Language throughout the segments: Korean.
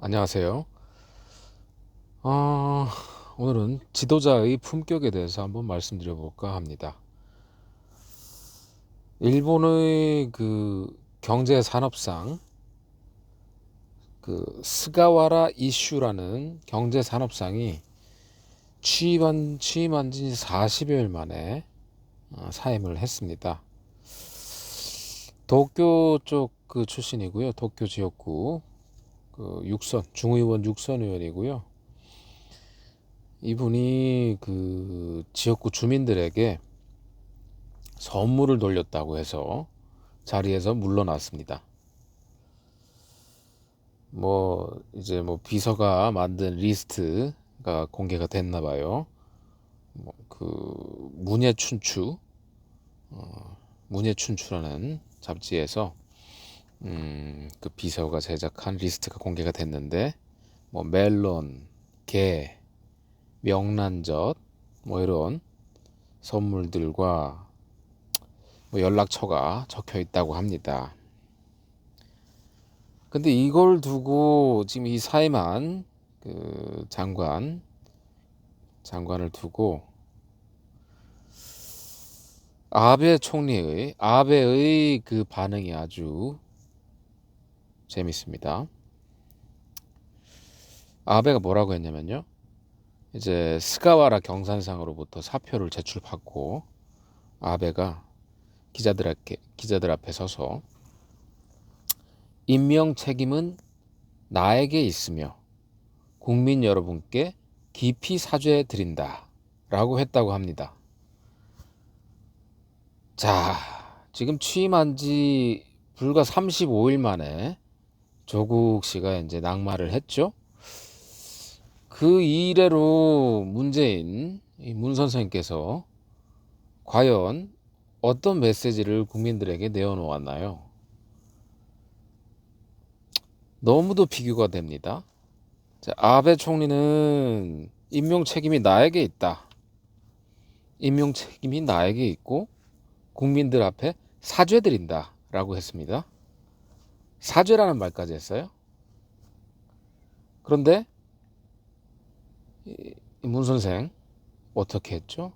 안녕하세요. 어, 오늘은 지도자의 품격에 대해서 한번 말씀드려 볼까 합니다. 일본의 그 경제 산업상 그 스가와라 이슈라는 경제 산업상이 취임한 지 40여일 만에 사임을 했습니다. 도쿄 쪽 그 출신이고요. 도쿄 지역구 그 육선 중의원 육선 의원이고요. 이분이 그 지역구 주민들에게 선물을 돌렸다고 해서 자리에서 물러났습니다. 이제 비서가 만든 리스트가 공개가 됐나 봐요. 그 문예춘추라는 잡지에서 그 비서가 제작한 리스트가 공개가 됐는데 멜론, 게, 명란젓 이런 선물들과 연락처가 적혀 있다고 합니다. 근데 이걸 두고 지금 이 사임한 그 장관을 두고 아베의 그 반응이 아주 재밌습니다. 아베가 뭐라고 했냐면요. 이제 스가와라 경산상으로부터 사표를 제출받고 아베가 기자들 앞에 서서 임명 책임은 나에게 있으며 국민 여러분께 깊이 사죄해 드린다 라고 했다고 합니다. 자, 지금 취임한 지 불과 35일 만에 조국 씨가 이제 낙마를 했죠. 그 이래로 문 선생님께서 과연 어떤 메시지를 국민들에게 내어놓았나요? 너무도 비교가 됩니다. 자, 아베 총리는 임명 책임이 나에게 있다. 임명 책임이 나에게 있고 국민들 앞에 사죄드린다 라고 했습니다. 사죄라는 말까지 했어요. 그런데 문 선생 어떻게 했죠?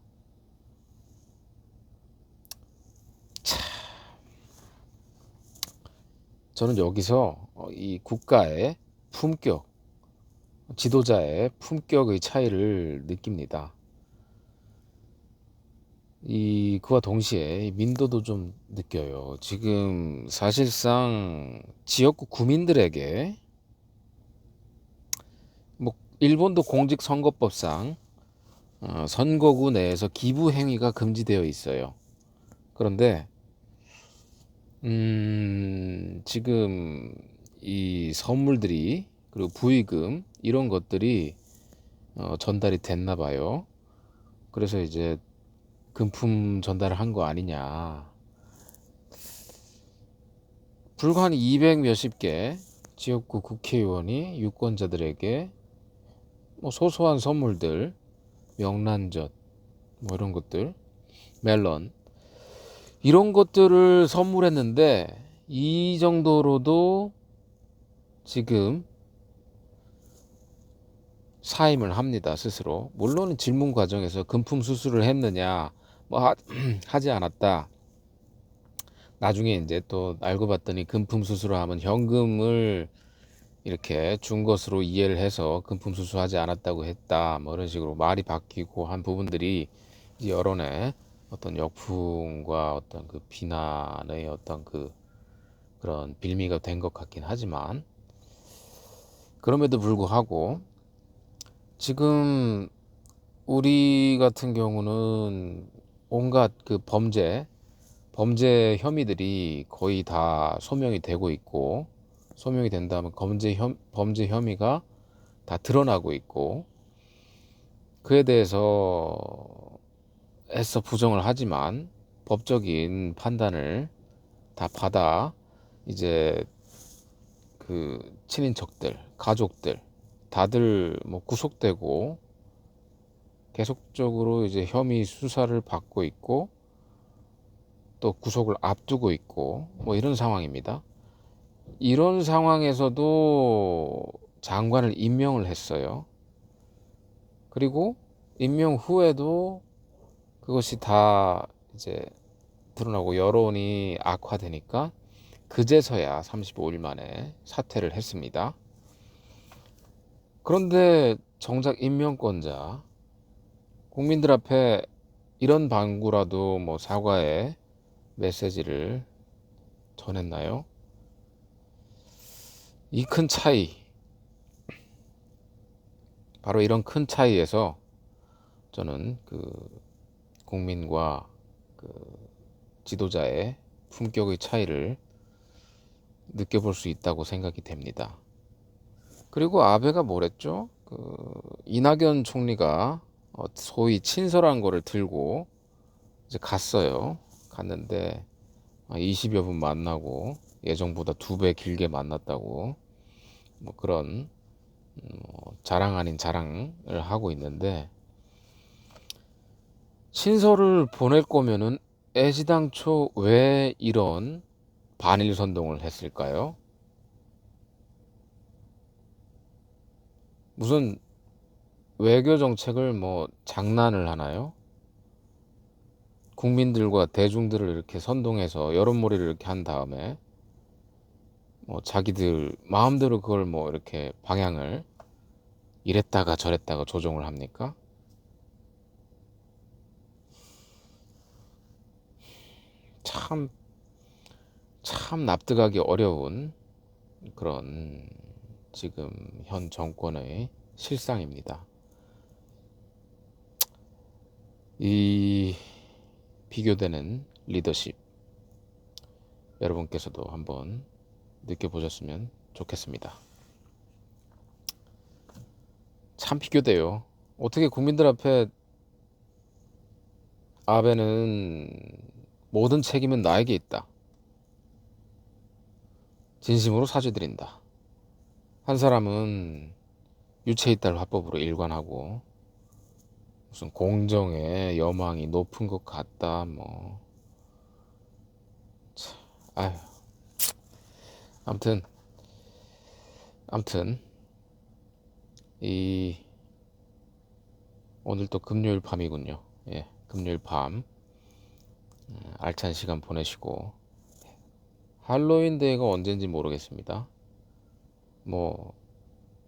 저는 여기서 이 국가의 품격, 지도자의 품격의 차이를 느낍니다. 그와 동시에 민도도 좀 느껴요. 지금 사실상 지역구 구민들에게 일본도 공직선거법상 선거구 내에서 기부 행위가 금지되어 있어요. 그런데 지금 이 선물들이 그리고 부의금 이런 것들이 전달이 됐나 봐요. 그래서 이제 금품 전달을 한 거 아니냐. 불과 한 200 몇십 개 지역구 국회의원이 유권자들에게 소소한 선물들, 명란젓, 이런 것들, 멜론, 이런 것들을 선물했는데 이 정도로도 지금 사임을 합니다, 스스로. 물론 질문 과정에서 금품 수수를 했느냐, 하지 않았다. 나중에 이제 또 알고 봤더니 금품 수수를 하면 현금을 이렇게 준 것으로 이해를 해서 금품 수수하지 않았다고 했다. 이런 식으로 말이 바뀌고 한 부분들이 이제 여론의 어떤 역풍과 어떤 그 비난의 어떤 그런 빌미가 된 것 같긴 하지만 그럼에도 불구하고 지금 우리 같은 경우는 온갖 그 범죄 혐의들이 거의 다 소명이 되고 있고, 소명이 된다면 범죄 혐의가 다 드러나고 있고, 그에 대해서 애써 부정을 하지만 법적인 판단을 다 받아 이제 그 친인척들, 가족들 다들 구속되고 계속적으로 이제 혐의 수사를 받고 있고 또 구속을 앞두고 있고 이런 상황입니다. 이런 상황에서도 장관을 임명을 했어요. 그리고 임명 후에도 그것이 다 이제 드러나고 여론이 악화되니까 그제서야 35일 만에 사퇴를 했습니다. 그런데 정작 임명권자 국민들 앞에 이런 방구라도 뭐 사과의 메시지를 전했나요? 이 큰 차이, 바로 이런 큰 차이에서 저는 그 국민과 그 지도자의 품격의 차이를 느껴볼 수 있다고 생각이 됩니다. 그리고 아베가 뭐랬죠? 이낙연 총리가 소위 친서란 거를 들고 이제 갔어요. 갔는데 20여 분 만나고 예정보다 2배 길게 만났다고 뭐 그런 자랑 아닌 자랑을 하고 있는데, 친서를 보낼 거면은 애시당초 왜 이런 반일 선동을 했을까요? 무슨 외교 정책을 뭐 장난을 하나요? 국민들과 대중들을 이렇게 선동해서 여론몰이를 이렇게 한 다음에 뭐 자기들 마음대로 그걸 뭐 이렇게 방향을 이랬다가 저랬다가 조정을 합니까? 참, 참 납득하기 어려운 그런 지금 현 정권의 실상입니다. 이 비교되는 리더십, 여러분께서도 한번 느껴보셨으면 좋겠습니다. 참 비교돼요. 어떻게 국민들 앞에 아베는 모든 책임은 나에게 있다, 진심으로 사죄드린다. 한 사람은 유체이탈 화법으로 일관하고 무슨 공정의 여망이 높은 것 같다 뭐. 아휴, 아무튼 이 오늘 또 금요일 밤이군요. 예, 금요일 밤 알찬 시간 보내시고, 할로윈 데이가 언제인지 모르겠습니다. 뭐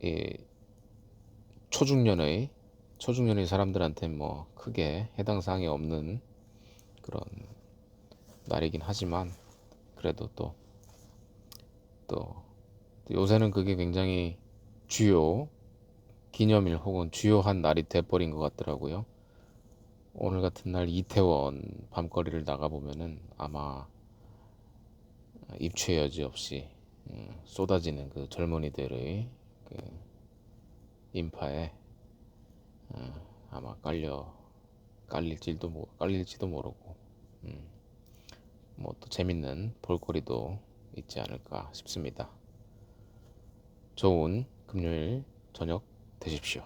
이 초중년의 사람들한테 뭐 크게 해당 사항이 없는 그런 날이긴 하지만, 그래도 또 요새는 그게 굉장히 주요 기념일 혹은 주요한 날이 돼버린 것 같더라고요. 오늘 같은 날 이태원 밤거리를 나가보면은 아마 입추의 여지 없이 쏟아지는 그 젊은이들의 그 인파에 아마 깔릴지도 모르고, 뭐 또 재밌는 볼거리도 있지 않을까 싶습니다. 좋은 금요일 저녁 되십시오.